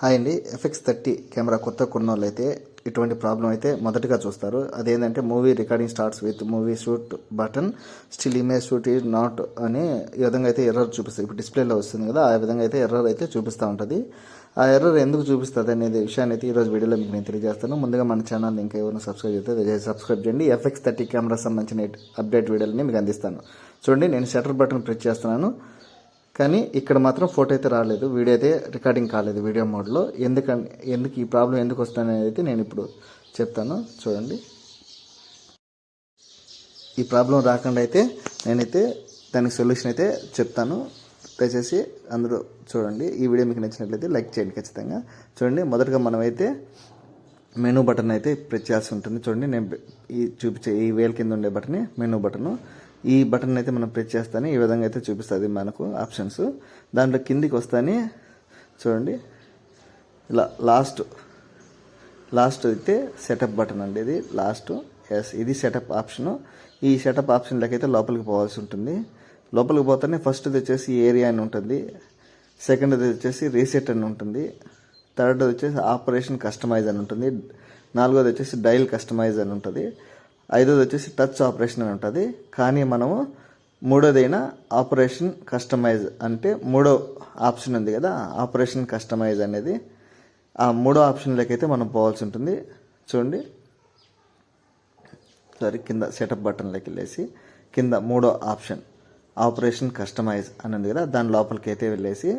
Hi అండి. FX30 camera కొత్త కొన్నోళ్ళైతే ఇటువంటి ప్రాబ్లం అయితే మొదటగా చూస్తారు. అదేంటంటే movie recording starts with movie shoot button still image shoot is not అని ఈ విధంగా అయితే ఎర్రర్ చూపిస్తుంది. ఇప్పుడు డిస్ప్లేలో వస్తుంది కదా, ఆ విధంగా అయితే ఎర్రర్ అయితే చూపిస్తూ ఉంటుంది. ఆ ఎర్రర్ ఎందుకు చూపిస్తుంది అనేది విషయాన్ని అయితే ఈరోజు వీడియోలో మీకు నేను తెలియజేస్తాను. ముందుగా మన ఛానల్ ఇంకా ఎవరైనా సబ్స్క్రైబ్ చేస్తే దయచేసి సబ్స్క్రైబ్ చేయండి. FX30 కెమెరా సంబంధించిన అప్డేట్ వీడియోలని మీకు అందిస్తాను. చూడండి, నేను షట్టర్ బటన్ ప్రెస్ చేస్తున్నాను, కానీ ఇక్కడ మాత్రం ఫోటో అయితే రాలేదు, వీడియో అయితే రికార్డింగ్ కాలేదు వీడియో మోడ్లో. ఎందుకు ఈ ప్రాబ్లం ఎందుకు వస్తుందనేది అయితే నేను ఇప్పుడు చెప్తాను. చూడండి, ఈ ప్రాబ్లం రాకుండా అయితే నేనైతే దానికి సొల్యూషన్ అయితే చెప్తాను. దయచేసి అందరూ చూడండి. ఈ వీడియో మీకు నచ్చినట్లయితే లైక్ చేయండి ఖచ్చితంగా. చూడండి, మొదటగా మనమైతే మెనూ బటన్ అయితే ప్రెస్ చేయాల్సి ఉంటుంది. చూడండి, నేను ఈ చూపించే ఈ వేల్ కింద ఉండే బటన్ మెనూ బటన్. ఈ బటన్ అయితే మనం ప్రెస్ చేస్తానే ఈ విధంగా అయితే చూపిస్తుంది మనకు ఆప్షన్స్. దాంట్లో కిందికి వస్తానే చూడండి, ఇలా లాస్ట్ అయితే సెటప్ బటన్ అండి. ఇది లాస్ట్. ఇది సెటప్ ఆప్షను. ఈ సెటప్ ఆప్షన్లోకి అయితే లోపలికి పోవాల్సి ఉంటుంది. లోపలికి పోతానే ఫస్ట్ వచ్చేసి ఏరియా అని ఉంటుంది, సెకండ్ది వచ్చేసి రీసెట్ అని ఉంటుంది, థర్డ్ వచ్చేసి ఆపరేషన్ కస్టమైజ్ అని ఉంటుంది, నాలుగోది వచ్చేసి డైల్ కస్టమైజ్ అని ఉంటుంది, ఐదోది వచ్చేసి టచ్ ఆపరేషన్ అని ఉంటుంది. కానీ మనము మూడోదైనా ఆపరేషన్ కస్టమైజ్ అంటే మూడో ఆప్షన్ ఉంది కదా, ఆపరేషన్ కస్టమైజ్ అనేది ఆ మూడో ఆప్షన్లోకి అయితే మనం పోవాల్సి ఉంటుంది. చూడండి, కింద సెటప్ బటన్లోకి వెళ్ళేసి కింద మూడో ఆప్షన్ ఆపరేషన్ కస్టమైజ్ అని ఉంది కదా, దాని లోపలికి అయితే వెళ్ళేసి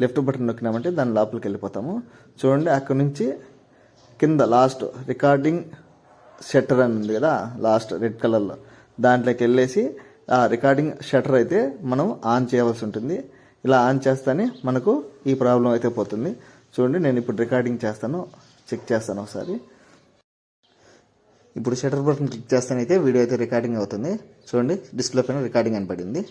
లెఫ్ట్ బటన్ నొక్కినామంటే దాని లోపలికి వెళ్ళిపోతాము. చూడండి, అక్కడ నుంచి కింద లాస్ట్ రికార్డింగ్ షట్టర్ అని ఉంది కదా, లాస్ట్ రెడ్ కలర్లో, దాంట్లోకి వెళ్ళేసి ఆ రికార్డింగ్ షట్టర్ అయితే మనం ఆన్ చేయవలసి ఉంటుంది. ఇలా ఆన్ చేస్తేనే మనకు ఈ ప్రాబ్లం అయితే పోతుంది. చూడండి, నేను ఇప్పుడు రికార్డింగ్ చేస్తాను, చెక్ చేస్తాను ఒకసారి. ఇప్పుడు షట్టర్ బటన్ క్లిక్ చేస్తానైతే వీడియో అయితే రికార్డింగ్ అవుతుంది. చూడండి, డిస్ప్లే పైన రికార్డింగ్ అని పడింది.